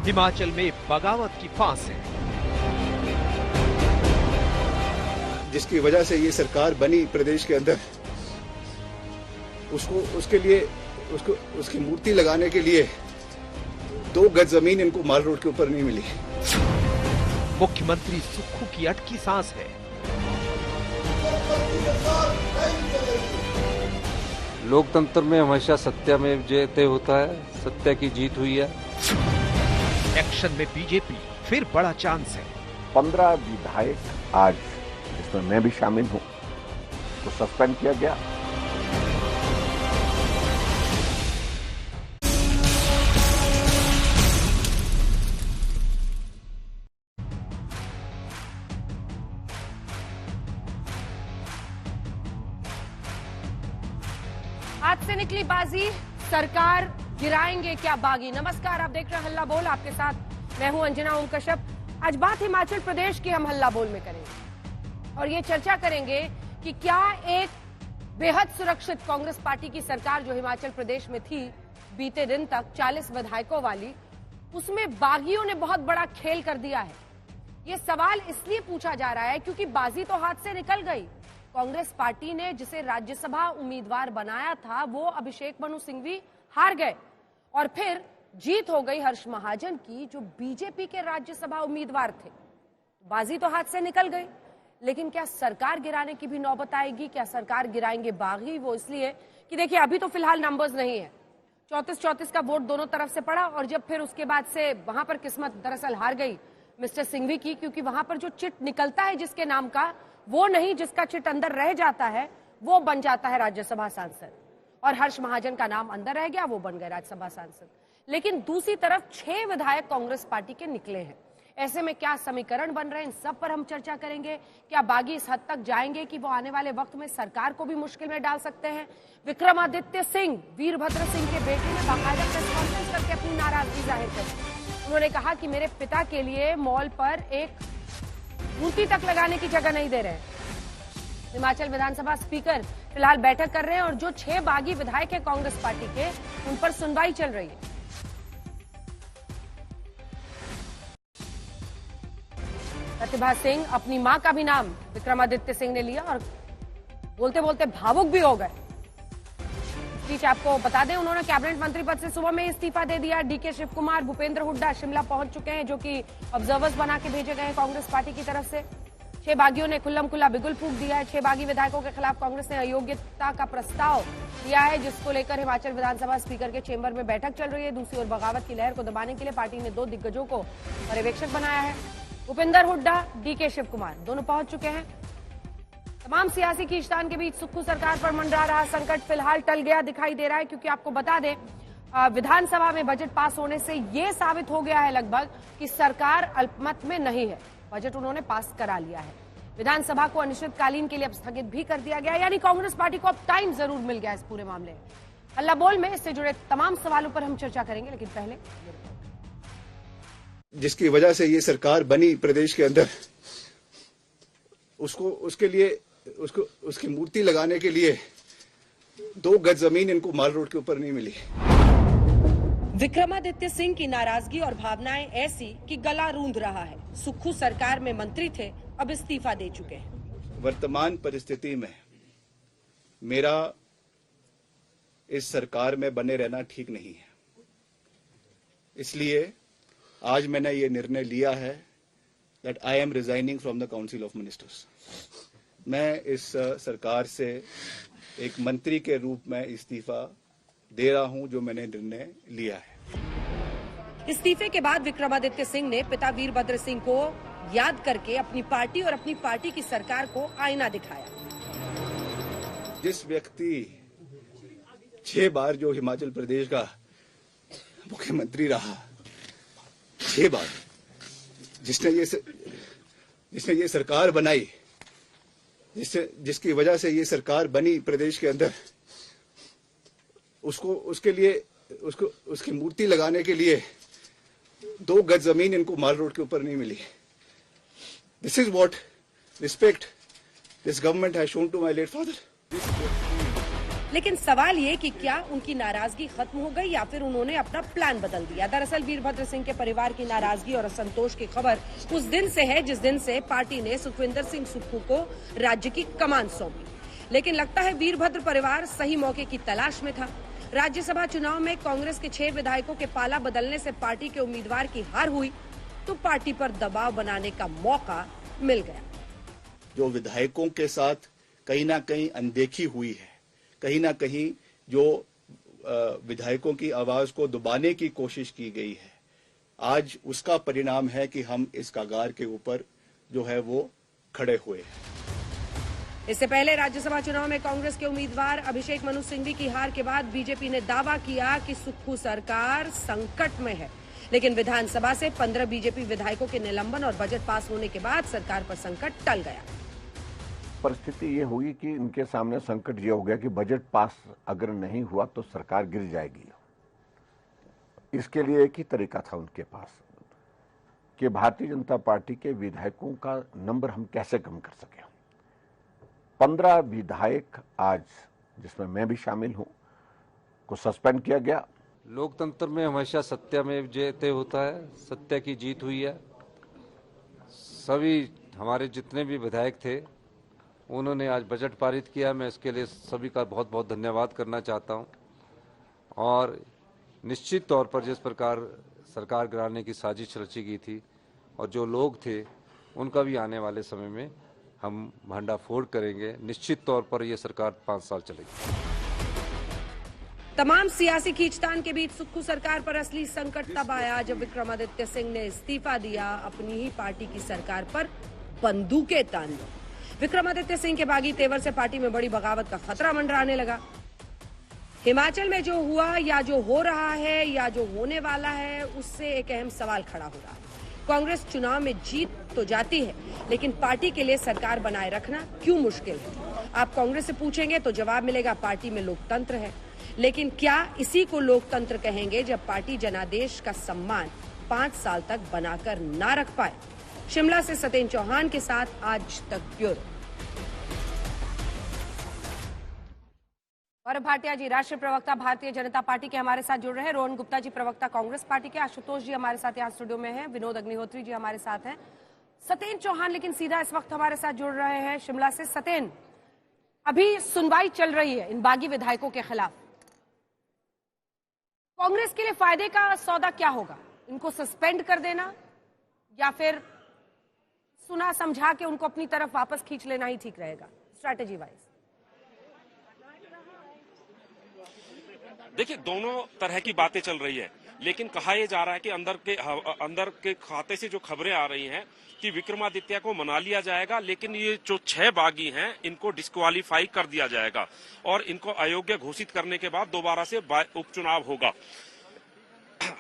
हिमाचल में बगावत की फांस है, जिसकी वजह से ये सरकार बनी प्रदेश के अंदर, उसकी मूर्ति लगाने के लिए 2 गज जमीन इनको माल रोड के ऊपर नहीं मिली। मुख्यमंत्री सुक्खू की अटकी सांस है। लोकतंत्र में हमेशा सत्यामेव जयते होता है, सत्य की जीत हुई है। एक्शन में बीजेपी फिर बड़ा चांस है। 15 विधायक आज, जिसमें मैं भी शामिल हूं, तो सस्पेंड किया गया। हाथ से निकली बाजी, सरकार गिराएंगे क्या बागी। नमस्कार, आप देख रहे हैं हल्ला बोल, आपके साथ मैं हूं अंजना ओम कश्यप। आज बात हिमाचल प्रदेश की हम हल्ला बोल में करेंगे और ये चर्चा करेंगे कि क्या एक बेहद सुरक्षित कांग्रेस पार्टी की सरकार जो हिमाचल प्रदेश में थी बीते दिन तक 40 विधायकों वाली, उसमें बागियों ने बहुत बड़ा खेल कर दिया है। ये सवाल इसलिए पूछा जा रहा है क्योंकि बाजी तो हाथ से निकल गई। कांग्रेस पार्टी ने जिसे राज्यसभा उम्मीदवार बनाया था वो अभिषेक मनु सिंघवी हार गए और फिर जीत हो गई हर्ष महाजन की, जो बीजेपी के राज्यसभा उम्मीदवार थे। बाजी तो हाथ से निकल गई, लेकिन क्या सरकार गिराने की भी नौबत आएगी? क्या सरकार गिराएंगे बागी? वो इसलिए कि देखिए अभी तो फिलहाल नंबर्स नहीं है, 34-34 का वोट दोनों तरफ से पड़ा और जब फिर उसके बाद से वहां पर किस्मत दरअसल हार गई मिस्टर सिंघवी की, क्योंकि वहां पर जो चिट निकलता है जिसके नाम का, वो नहीं, जिसका चिट अंदर रह जाता है वो बन जाता है राज्यसभा सांसद। और हर्ष महाजन का नाम अंदर रह गया, वो बन गए राज्यसभा सांसद। लेकिन दूसरी तरफ 6 विधायक कांग्रेस पार्टी के निकले हैं। ऐसे में क्या समीकरण बन रहे हैं, इन सब पर हम चर्चा करेंगे। क्या बागी इस हद तक जाएंगे कि वो आने वाले वक्त में सरकार को भी मुश्किल में डाल सकते हैं? विक्रमादित्य सिंह, वीरभद्र सिंह के बेटे ने बाकायदा प्रेस कॉन्फ्रेंस करके अपनी नाराजगी जाहिर की। उन्होंने कहा कि मेरे पिता के लिए मॉल पर एक मूर्ति तक लगाने की जगह नहीं दे रहे हैं। हिमाचल विधानसभा स्पीकर फिलहाल बैठक कर रहे हैं और जो 6 बागी विधायक हैं कांग्रेस पार्टी के, उन पर सुनवाई चल रही है। प्रतिभा सिंह, अपनी मां का भी नाम विक्रमादित्य सिंह ने लिया और बोलते बोलते भावुक भी हो गए। इस बीच आपको बता दें, उन्होंने कैबिनेट मंत्री पद से सुबह में इस्तीफा दे दिया। डीके शिव कुमार, भूपेंद्र हुड्डा शिमला पहुंच चुके हैं, जो कि ऑब्जर्वर्स बना के भेजे गए हैं कांग्रेस पार्टी की तरफ से। 6 बागियों ने खुल्लम खुल्ला बिगुल फूंक दिया है। 6 बागी विधायकों के खिलाफ कांग्रेस ने अयोग्यता का प्रस्ताव दिया है, जिसको लेकर हिमाचल विधानसभा स्पीकर के चेंबर में बैठक चल रही है। दूसरी ओर बगावत की लहर को दबाने के लिए पार्टी ने 2 दिग्गजों को पर्यवेक्षक बनाया है। भूपेंद्र हुड्डा, डीके शिव कुमार दोनों पहुंच चुके हैं। तमाम सियासी खींचतान के बीच सुक्खू सरकार पर मंडरा रहा संकट फिलहाल टल गया दिखाई दे रहा है, क्योंकि आपको बता दें विधानसभा में बजट पास होने से यह साबित हो गया है लगभग कि सरकार अल्पमत में नहीं है। बजट उन्होंने पास करा लिया है। विधानसभा को अनिश्चितकालीन के लिए अब स्थगित भी कर दिया गया, यानी कांग्रेस पार्टी को अब टाइम जरूर मिल गया इस पूरे मामले में। हल्ला बोल में इससे जुड़े तमाम सवालों पर हम चर्चा करेंगे, लेकिन पहले जिसकी वजह से ये सरकार बनी प्रदेश के अंदर, उसकी मूर्ति लगाने के लिए 2 गज जमीन इनको माल रोड के ऊपर नहीं मिली। विक्रमादित्य सिंह की नाराजगी और भावनाएं ऐसी कि गला रूंध रहा है। सुक्खू सरकार में मंत्री थे, अब इस्तीफा दे चुके हैं। वर्तमान परिस्थिति में मेरा इस सरकार में बने रहना ठीक नहीं है, इसलिए आज मैंने ये निर्णय लिया है that I am resigning from the council of ministers. मैं इस सरकार से एक मंत्री के रूप में इस्तीफा दे रहा हूं, जो मैंने निर्णय लिया है। इस्तीफे के बाद विक्रमादित्य सिंह ने पिता वीरभद्र सिंह को याद करके अपनी पार्टी और अपनी पार्टी की सरकार को आईना दिखाया। जिस व्यक्ति 6 बार जो हिमाचल प्रदेश का मुख्यमंत्री रहा, 6 बार, जिसने ये सरकार बनाई, जिसकी वजह से ये सरकार बनी प्रदेश के अंदर, उसकी मूर्ति लगाने के लिए 2 गज जमीन इनको माल रोड के ऊपर नहीं मिली। This is what respect this government has shown to my late father. लेकिन सवाल ये कि क्या उनकी नाराजगी खत्म हो गई या फिर उन्होंने अपना प्लान बदल दिया। दरअसल वीरभद्र सिंह के परिवार की नाराजगी और असंतोष की खबर उस दिन से है जिस दिन से पार्टी ने सुखविंदर सिंह सुक्खू को राज्य की कमान सौंपी। लेकिन लगता है वीरभद्र परिवार सही मौके की तलाश में था। राज्यसभा चुनाव में कांग्रेस के 6 विधायकों के पाला बदलने से पार्टी के उम्मीदवार की हार हुई तो पार्टी पर दबाव बनाने का मौका मिल गया। जो विधायकों के साथ कहीं ना कहीं अनदेखी हुई है, कहीं ना कहीं जो विधायकों की आवाज को दबाने की कोशिश की गई है, आज उसका परिणाम है कि हम इस कगार के ऊपर जो है वो खड़े हुए हैं। इससे पहले राज्यसभा चुनाव में कांग्रेस के उम्मीदवार अभिषेक मनु सिंघवी की हार के बाद बीजेपी ने दावा किया कि सुक्खू सरकार संकट में है। लेकिन विधानसभा से 15 बीजेपी विधायकों के निलंबन और बजट पास होने के बाद सरकार पर संकट टल गया। परिस्थिति ये हुई कि इनके सामने संकट ये हो गया कि बजट पास अगर नहीं हुआ तो सरकार गिर जाएगी। इसके लिए एक ही तरीका था उनके पास कि भारतीय जनता पार्टी के विधायकों का नंबर हम कैसे कम कर सकें। 15 विधायक आज, जिसमें मैं भी शामिल हूं, को सस्पेंड किया गया। लोकतंत्र में हमेशा सत्यमेव जयते होता है, सत्य की जीत हुई है। सभी हमारे जितने भी विधायक थे उन्होंने आज बजट पारित किया। मैं इसके लिए सभी का बहुत बहुत धन्यवाद करना चाहता हूं। और निश्चित तौर पर जिस प्रकार सरकार गिराने की साजिश रची गई थी और जो लोग थे उनका भी आने वाले समय में हम भंडाफोड़ करेंगे। निश्चित तौर पर यह सरकार 5 साल चलेगी। तमाम सियासी खींचतान के बीच सुक्खू सरकार पर असली संकट तब आया जब विक्रमादित्य सिंह ने इस्तीफा दिया। अपनी ही पार्टी की सरकार पर बंदूकें तान दी। विक्रमादित्य सिंह के बागी तेवर से पार्टी में बड़ी बगावत का खतरा मंडराने लगा। हिमाचल में जो हुआ या जो हो रहा है या जो होने वाला है, उससे एक अहम सवाल खड़ा हो रहा है। कांग्रेस चुनाव में जीत तो जाती है, लेकिन पार्टी के लिए सरकार बनाए रखना क्यों मुश्किल है? आप कांग्रेस से पूछेंगे तो जवाब मिलेगा पार्टी में लोकतंत्र है। लेकिन क्या इसी को लोकतंत्र कहेंगे जब पार्टी जनादेश का सम्मान 5 साल तक बनाकर ना रख पाए? शिमला से सतेन चौहान के साथ आज तक ब्यूरो। गौरव भाटिया जी, राष्ट्रीय प्रवक्ता भारतीय जनता पार्टी के हमारे साथ जुड़ रहे हैं। रोहन गुप्ता जी, प्रवक्ता कांग्रेस पार्टी के। आशुतोष जी हमारे साथ यहाँ स्टूडियो में हैं। विनोद अग्निहोत्री जी हमारे साथ हैं। सतेन चौहान लेकिन सीधा इस वक्त हमारे साथ जुड़ रहे हैं शिमला से। सतेन, अभी सुनवाई चल रही है इन बागी विधायकों के खिलाफ। कांग्रेस के लिए फायदे का सौदा क्या होगा? इनको सस्पेंड कर देना या फिर सुना समझा के उनको अपनी तरफ वापस खींच लेना ही ठीक रहेगा स्ट्रैटेजी वाइज? देखिए, दोनों तरह की बातें चल रही है, लेकिन कहा यह जा रहा है कि अंदर के खाते से जो खबरें आ रही हैं कि विक्रमादित्य को मना लिया जाएगा, लेकिन ये जो 6 बागी हैं इनको डिस्क्वालीफाई कर दिया जाएगा और इनको अयोग्य घोषित करने के बाद दोबारा से उपचुनाव होगा।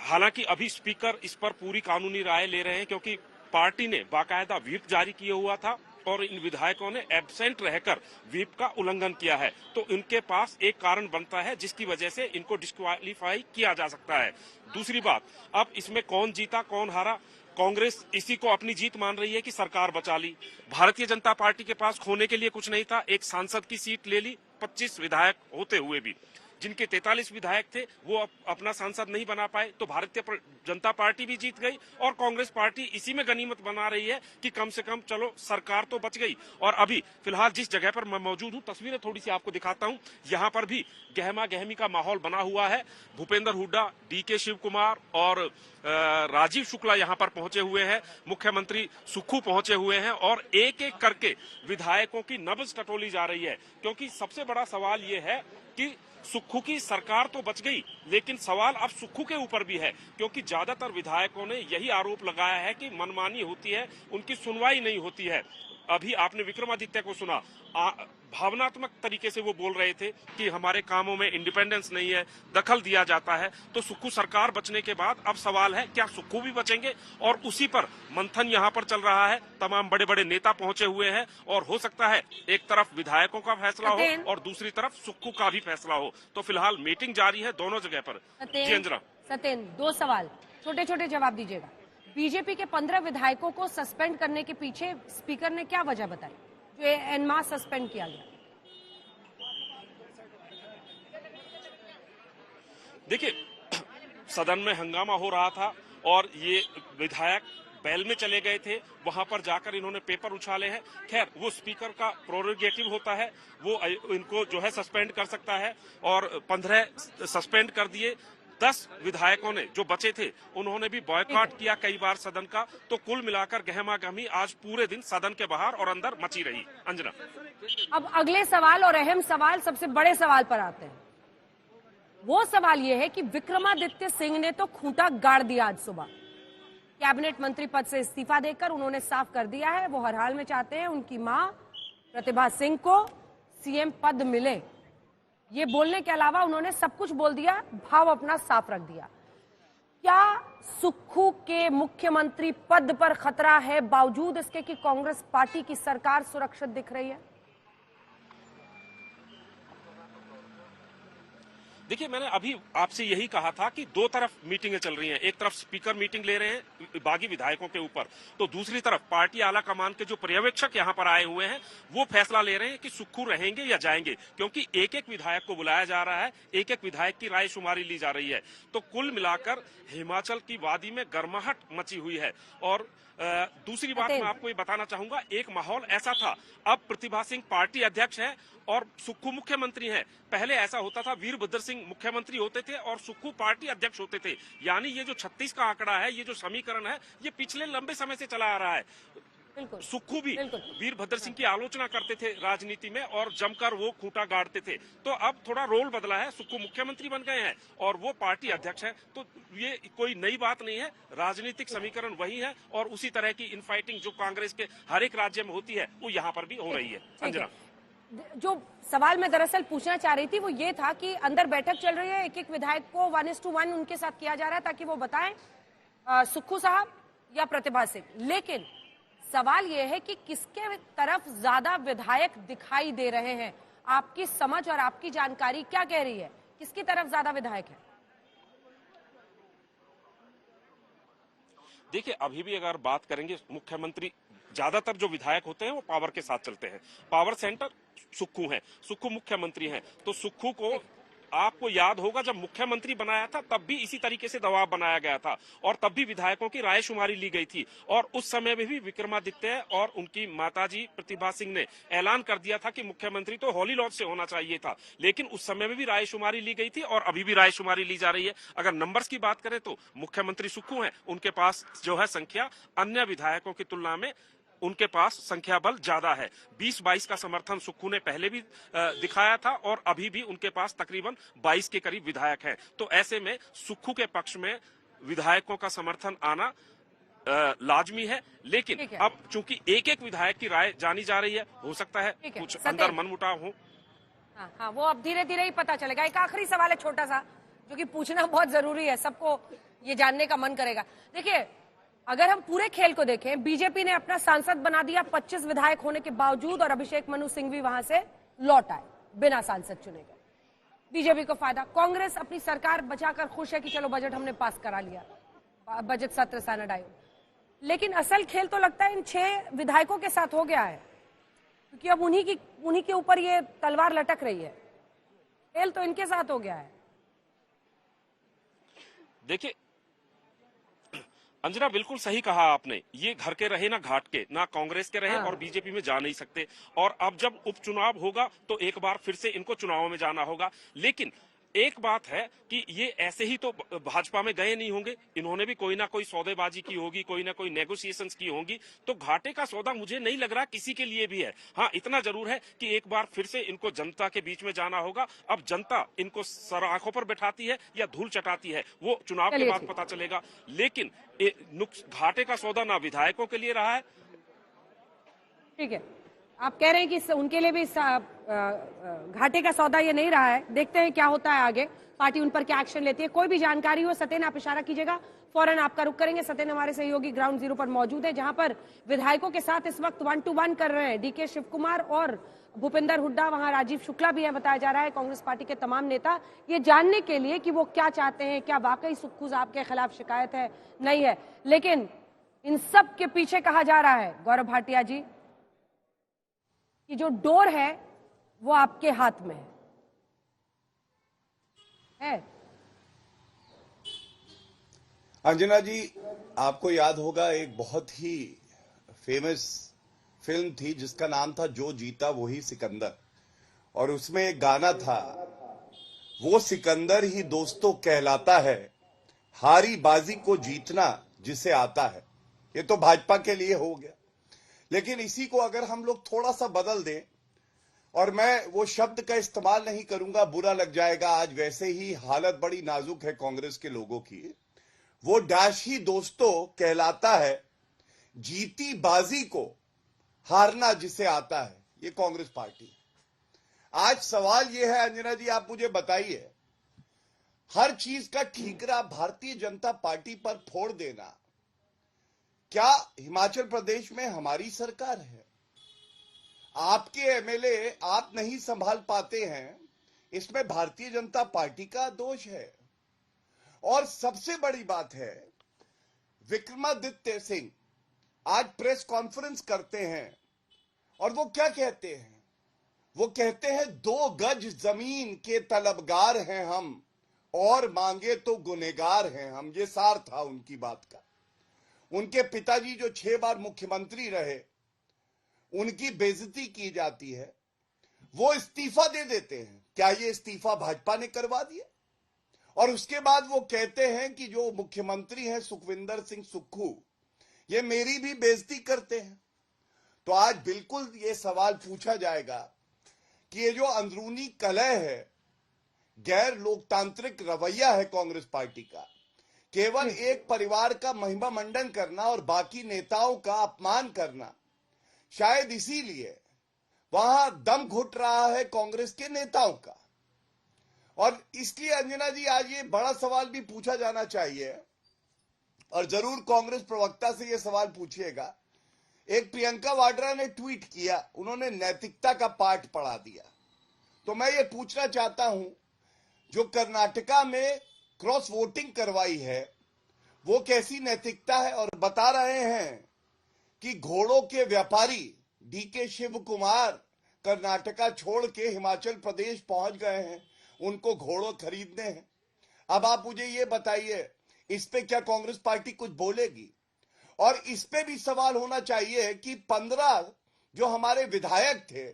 हालांकि अभी स्पीकर इस पर पूरी कानूनी राय ले रहे हैं, क्योंकि पार्टी ने बाकायदा व्हिप जारी किया हुआ था और इन विधायकों ने एब्सेंट रहकर व्हिप का उल्लंघन किया है। तो इनके पास एक कारण बनता है जिसकी वजह से इनको डिस्क्वालीफाई किया जा सकता है। दूसरी बात, अब इसमें कौन जीता कौन हारा, कांग्रेस इसी को अपनी जीत मान रही है कि सरकार बचा ली। भारतीय जनता पार्टी के पास खोने के लिए कुछ नहीं था, एक सांसद की सीट ले ली 25 विधायक होते हुए भी। जिनके 43 विधायक थे वो अपना सांसद नहीं बना पाए, तो भारतीय जनता पार्टी भी जीत गई और कांग्रेस पार्टी इसी में गनीमत बना रही है कि कम से कम चलो सरकार तो बच गई। और अभी फिलहाल जिस जगह पर मैं मौजूद हूं, तस्वीरें थोड़ी सी आपको दिखाता हूं, यहां पर भी गहमा गहमी का माहौल बना हुआ है। भूपेंद्र हुड्डा, डीके शिव कुमार और राजीव शुक्ला यहां पर पहुंचे हुए हैं, मुख्यमंत्री सुक्खू पहुंचे हुए हैं और एक एक करके विधायकों की नब्ज टटोली जा रही है। क्योंकि सबसे बड़ा सवाल ये है कि सुक्खू की सरकार तो बच गई, लेकिन सवाल अब सुक्खू के ऊपर भी है, क्योंकि ज्यादातर विधायकों ने यही आरोप लगाया है कि मनमानी होती है, उनकी सुनवाई नहीं होती है। अभी आपने विक्रमादित्य को सुना, भावनात्मक तरीके से वो बोल रहे थे कि हमारे कामों में इंडिपेंडेंस नहीं है, दखल दिया जाता है। तो सुक्खू सरकार बचने के बाद अब सवाल है क्या सुक्खू भी बचेंगे, और उसी पर मंथन यहाँ पर चल रहा है। तमाम बड़े बड़े नेता पहुंचे हुए हैं और हो सकता है एक तरफ विधायकों का फैसला हो और दूसरी तरफ सुक्खू का भी फैसला हो। तो फिलहाल मीटिंग जारी है दोनों जगह पर। जी अंजना। सतेन, 2 सवाल, छोटे छोटे जवाब दीजिएगा। बीजेपी के 15 विधायकों को सस्पेंड करने के पीछे स्पीकर ने क्या वजह बताई जो एन मास सस्पेंड किया गया? देखिए, सदन में हंगामा हो रहा था और ये विधायक बैल में चले गए थे, वहां पर जाकर इन्होंने पेपर उछाले हैं। खैर, वो स्पीकर का प्रोरोगेटिव होता है, वो इनको जो है सस्पेंड कर सकता है और 15 सस्पेंड कर दिए। 10 विधायकों ने जो बचे थे उन्होंने भी बॉयकॉट किया कई बार सदन का। तो कुल मिलाकर गहमागहमी आज पूरे दिन सदन के बाहर और अंदर मची रही। अंजना, अब अगले सवाल और अहम सवाल, सबसे बड़े सवाल पर आते हैं। वो सवाल ये है कि विक्रमादित्य सिंह ने तो खूंटा गाड़ दिया। आज सुबह कैबिनेट मंत्री पद से इस्तीफा देकर उन्होंने साफ कर दिया है वो हर हाल में चाहते हैं उनकी मां प्रतिभा सिंह को सीएम पद मिले। ये बोलने के अलावा उन्होंने सब कुछ बोल दिया, भाव अपना साफ रख दिया। क्या सुक्खू के मुख्यमंत्री पद पर खतरा है, बावजूद इसके कि कांग्रेस पार्टी की सरकार सुरक्षित दिख रही है? देखिए, मैंने अभी आपसे यही कहा था कि दो तरफ मीटिंगें चल रही हैं। एक तरफ स्पीकर मीटिंग ले रहे हैं बागी विधायकों के ऊपर, तो दूसरी तरफ पार्टी आला कमान के जो पर्यवेक्षक यहां पर आए हुए हैं वो फैसला ले रहे हैं कि सुक्खू रहेंगे या जाएंगे, क्योंकि एक एक विधायक को बुलाया जा रहा है, एक एक विधायक की राय शुमारी ली जा रही है। तो कुल मिलाकर हिमाचल की वादी में गर्माहट मची हुई है। और दूसरी बात मैं आपको ये बताना चाहूंगा, एक माहौल ऐसा था, अब प्रतिभा सिंह पार्टी अध्यक्ष है और सुक्खू मुख्यमंत्री हैं। पहले ऐसा होता था, वीरभद्र सिंह मुख्यमंत्री होते थे और सुक्खू पार्टी अध्यक्ष होते थे। यानी ये जो 36 का आंकड़ा है, ये जो समीकरण है, ये पिछले लंबे समय से चला आ रहा है। सुक्खू भी वीरभद्र सिंह की आलोचना करते थे राजनीति में और जमकर वो खूंटा गाड़ते थे। तो अब थोड़ा रोल बदला है, सुक्खू मुख्यमंत्री बन गए हैं और वो पार्टी अध्यक्ष है। तो ये कोई नई बात नहीं है, राजनीतिक समीकरण वही है और उसी तरह की इनफाइटिंग जो कांग्रेस के हर एक राज्य में होती है वो यहाँ पर भी हो रही है। अंजना, जो सवाल मैं दरअसल पूछना चाह रही थी वो ये था कि अंदर बैठक चल रही है, एक एक विधायक को 1:1 उनके साथ किया जा रहा है ताकि वो बताएं सुक्खू साहब या प्रतिभा सिंह। लेकिन सवाल ये है कि किसके तरफ ज्यादा विधायक दिखाई दे रहे हैं? आपकी समझ और आपकी जानकारी क्या कह रही है, किसकी तरफ ज्यादा विधायक है? देखिए, अभी भी अगर बात करेंगे, मुख्यमंत्री ज्यादातर जो विधायक होते हैं वो पावर के साथ चलते हैं। पावर सेंटर सुक्खू हैं, सुक्खू मुख्यमंत्री हैं। तो सुक्खू को आपको याद होगा जब मुख्यमंत्री बनाया था तब भी इसी तरीके से दबाव बनाया गया था और तब भी विधायकों की राय शुमारी ली गई थी और उस समय में भी विक्रमादित्य और उनकी माताजी प्रतिभा सिंह ने ऐलान कर दिया था कि मुख्यमंत्री तो हॉली लॉज से होना चाहिए था। लेकिन उस समय में भी राय शुमारी ली गई थी और अभी भी राय शुमारी ली जा रही है। अगर नंबर्स की बात करें तो मुख्यमंत्री सुक्खू हैं, उनके पास जो है संख्या अन्य विधायकों की तुलना में उनके पास संख्या बल ज्यादा है। 20-22 का समर्थन सुक्खू ने पहले भी दिखाया था और अभी भी उनके पास तकरीबन 22 के करीब विधायक हैं। तो ऐसे में सुक्खू के पक्ष में विधायकों का समर्थन आना लाजमी है। लेकिन अब चूंकि एक एक विधायक की राय जानी जा रही है, हो सकता है कुछ अंदर मनमुटाव हो। हाँ, वो अब धीरे धीरे ही पता चलेगा। एक आखिरी सवाल है छोटा सा, जो कि पूछना बहुत जरूरी है, सबको ये जानने का मन करेगा। देखिए, अगर हम पूरे खेल को देखें, बीजेपी ने अपना सांसद बना दिया 25 विधायक होने के बावजूद और अभिषेक मनु सिंह भी वहां से लौट आए, बिना सांसद चुने गए। बीजेपी को फायदा, कांग्रेस अपनी सरकार बचाकर खुश है कि चलो बजट हमने पास करा लिया, बजट सत्र सैनेट आयोग। लेकिन असल खेल तो लगता है इन 6 विधायकों के साथ हो गया है, क्योंकि अब उन्हीं के ऊपर ये तलवार लटक रही है। खेल तो इनके साथ हो गया है। देखिए अंजना, बिल्कुल सही कहा आपने, ये घर के रहे ना घाट के, ना कांग्रेस के रहे और बीजेपी में जा नहीं सकते। और अब जब उपचुनाव होगा तो एक बार फिर से इनको चुनावों में जाना होगा। लेकिन एक बात है कि ये ऐसे ही तो भाजपा में गए नहीं होंगे, इन्होंने भी कोई ना कोई सौदेबाजी की होगी, कोई ना कोई नेगोशिएशंस की होंगी। तो घाटे का सौदा मुझे नहीं लग रहा किसी के लिए भी है। हाँ, इतना जरूर है कि एक बार फिर से इनको जनता के बीच में जाना होगा। अब जनता इनको सर आंखों पर बैठाती है या धूल चटाती है, वो चुनाव के बाद पता चलेगा। लेकिन घाटे का सौदा ना विधायकों के लिए रहा है। ठीक है, आप कह रहे हैं कि उनके लिए भी घाटे का सौदा ये नहीं रहा है। देखते हैं क्या होता है आगे, पार्टी उन पर क्या एक्शन लेती है। कोई भी जानकारी हो सत्यन आप इशारा कीजिएगा, फौरन आपका रुख करेंगे। सत्यन हमारे सहयोगी ग्राउंड जीरो पर मौजूद है, जहां पर विधायकों के साथ इस वक्त 1-to-1 कर रहे हैं डीके शिव कुमार और भूपेंद्र हुड्डा। वहां राजीव शुक्ला भी है, बताया जा रहा है, कांग्रेस पार्टी के तमाम नेता, ये जानने के लिए कि वो क्या चाहते हैं, क्या वाकई सुक्खू साहब के खिलाफ शिकायत है, नहीं है। लेकिन इन सब के पीछे कहा जा रहा है, गौरव भाटिया जी, कि जो डोर है वो आपके हाथ में है। अंजना जी, आपको याद होगा एक बहुत ही फेमस फिल्म थी जिसका नाम था जो जीता वही सिकंदर, और उसमें एक गाना था, वो सिकंदर ही दोस्तों कहलाता है, हारी बाजी को जीतना जिसे आता है। ये तो भाजपा के लिए हो गया, लेकिन इसी को अगर हम लोग थोड़ा सा बदल दें, और मैं वो शब्द का इस्तेमाल नहीं करूंगा, बुरा लग जाएगा, आज वैसे ही हालत बड़ी नाजुक है कांग्रेस के लोगों की, वो डैश ही दोस्तों कहलाता है, जीती बाजी को हारना जिसे आता है। ये कांग्रेस पार्टी। आज सवाल ये है अंजना जी, आप मुझे बताइए, हर चीज का ठीकरा भारतीय जनता पार्टी पर फोड़ देना, क्या हिमाचल प्रदेश में हमारी सरकार है? आपके एमएलए आप नहीं संभाल पाते हैं, इसमें भारतीय जनता पार्टी का दोष है। और सबसे बड़ी बात है, विक्रमादित्य सिंह आज प्रेस कॉन्फ्रेंस करते हैं और वो क्या कहते हैं? वो कहते हैं 2 गज जमीन के तलबगार हैं हम, और मांगे तो गुनहगार हैं हम। ये सार था उनकी बात का। उनके पिताजी जो 6 बार मुख्यमंत्री रहे, उनकी बेइज्जती की जाती है, वो इस्तीफा दे देते हैं। क्या ये इस्तीफा भाजपा ने करवा दिया? और उसके बाद वो कहते हैं कि जो मुख्यमंत्री हैं सुखविंदर सिंह सुक्खू, ये मेरी भी बेइज्जती करते हैं। तो आज बिल्कुल ये सवाल पूछा जाएगा कि ये जो अंदरूनी कलह है, गैर लोकतांत्रिक रवैया है कांग्रेस पार्टी का, केवल एक परिवार का महिमा मंडन करना और बाकी नेताओं का अपमान करना, शायद इसीलिए वहां दम घुट रहा है कांग्रेस के नेताओं का। और इसलिए अंजना जी, आज ये बड़ा सवाल भी पूछा जाना चाहिए, और जरूर कांग्रेस प्रवक्ता से ये सवाल पूछिएगा। एक प्रियंका वाड्रा ने ट्वीट किया, उन्होंने नैतिकता का पाठ पढ़ा दिया। तो मैं ये पूछना चाहता हूं, जो कर्नाटका में क्रॉस वोटिंग करवाई है, वो कैसी नैतिकता है? और बता रहे हैं कि घोड़ों के व्यापारी डीके शिव कुमार कर्नाटका छोड़ के हिमाचल प्रदेश पहुंच गए हैं, उनको घोड़ों खरीदने हैं। अब आप मुझे ये बताइए, इस पे क्या कांग्रेस पार्टी कुछ बोलेगी? और इस पे भी सवाल होना चाहिए कि 15 जो हमारे विधायक थे,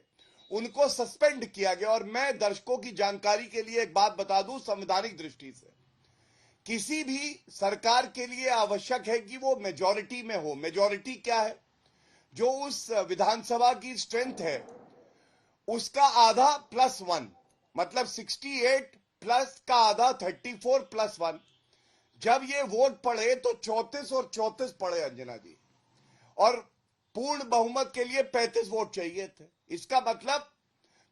उनको सस्पेंड किया गया। और मैं दर्शकों की जानकारी के लिए एक बात बता दूं, संवैधानिक दृष्टि से किसी भी सरकार के लिए आवश्यक है कि वो मेजॉरिटी में हो। मेजॉरिटी क्या है? जो उस विधानसभा की स्ट्रेंथ है, उसका आधा +1, मतलब 68 प्लस का आधा 34 + 1। जब ये वोट पड़े तो 34 और 34 पड़े अंजना जी, और पूर्ण बहुमत के लिए 35 वोट चाहिए थे। इसका मतलब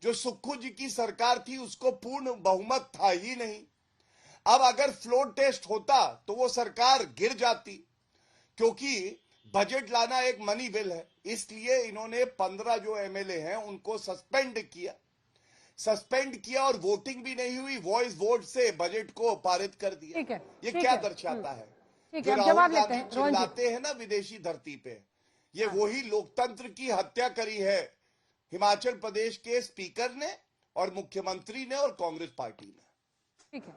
जो सुक्खू जी की सरकार थी, उसको पूर्ण बहुमत था ही नहीं। अब अगर फ्लोर टेस्ट होता तो वो सरकार गिर जाती, क्योंकि बजट लाना एक मनी बिल है। इसलिए इन्होंने 15 जो एमएलए हैं उनको सस्पेंड किया और वोटिंग भी नहीं हुई, वॉइस वोट से बजट को पारित कर दिया। ये क्या दर्शाता है? जो राहुल गांधी चिल्लाते हैं ना विदेशी धरती पे, ये वही लोकतंत्र की हत्या करी है हिमाचल प्रदेश के स्पीकर ने और मुख्यमंत्री ने और कांग्रेस पार्टी ने। ठीक है,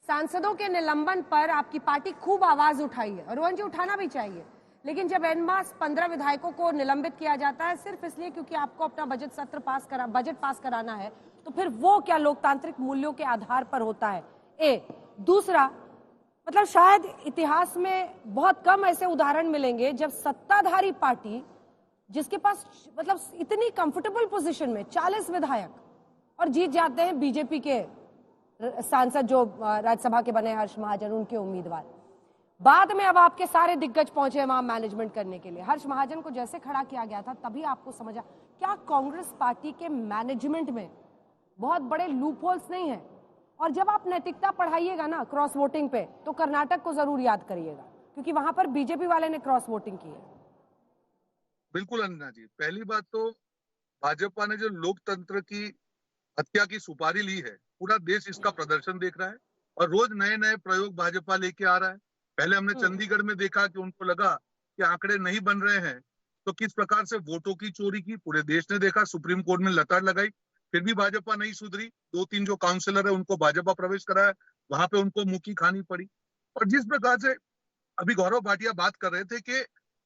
सांसदों के निलंबन पर आपकी पार्टी खूब आवाज उठाई है, और रोहन जी उठाना भी चाहिए, लेकिन जब एनमास 15 विधायकों को निलंबित किया जाता है सिर्फ इसलिए क्योंकि आपको अपना बजट पास कराना है, तो फिर वो क्या लोकतांत्रिक मूल्यों के आधार पर होता है? दूसरा, मतलब शायद इतिहास में बहुत कम ऐसे उदाहरण मिलेंगे जब सत्ताधारी पार्टी, जिसके पास मतलब इतनी कंफर्टेबल पोजीशन में 40 विधायक, और जीत जाते हैं बीजेपी के सांसद जो राज्यसभा के बने हर्ष महाजन, उनके उम्मीदवार। बाद में अब आपके सारे दिग्गज पहुंचे वहां मैनेजमेंट करने के लिए। हर्ष महाजन को जैसे खड़ा किया गया था, तभी आपको समझा क्या कांग्रेस पार्टी के मैनेजमेंट में बहुत बड़े लूप होल्स नहीं है? और जब आप नैतिकता पढ़ाइएगा ना क्रॉस वोटिंग पे, तो कर्नाटक को जरूर याद करिएगा, क्योंकि वहां पर बीजेपी वाले ने क्रॉस वोटिंग की है। बिल्कुल अंजना जी, पहली बात तो भाजपा ने जो लोकतंत्र की हत्या की सुपारी ली है, पूरा देश इसका प्रदर्शन देख रहा है, और रोज नए नए प्रयोग भाजपा लेके आ रहा है। पहले हमने चंडीगढ़ में देखा कि उनको लगा कि आंकड़े नहीं बन रहे हैं, तो किस प्रकार से वोटों की चोरी की पूरे देश ने देखा। सुप्रीम कोर्ट में लताड़ लगाई, फिर भी भाजपा नहीं सुधरी। 2-3 जो काउंसिलर है उनको भाजपा प्रवेश कराया, वहां पे उनको मुक्की खानी पड़ी। और जिस प्रकार से अभी गौरव भाटिया बात कर रहे थे कि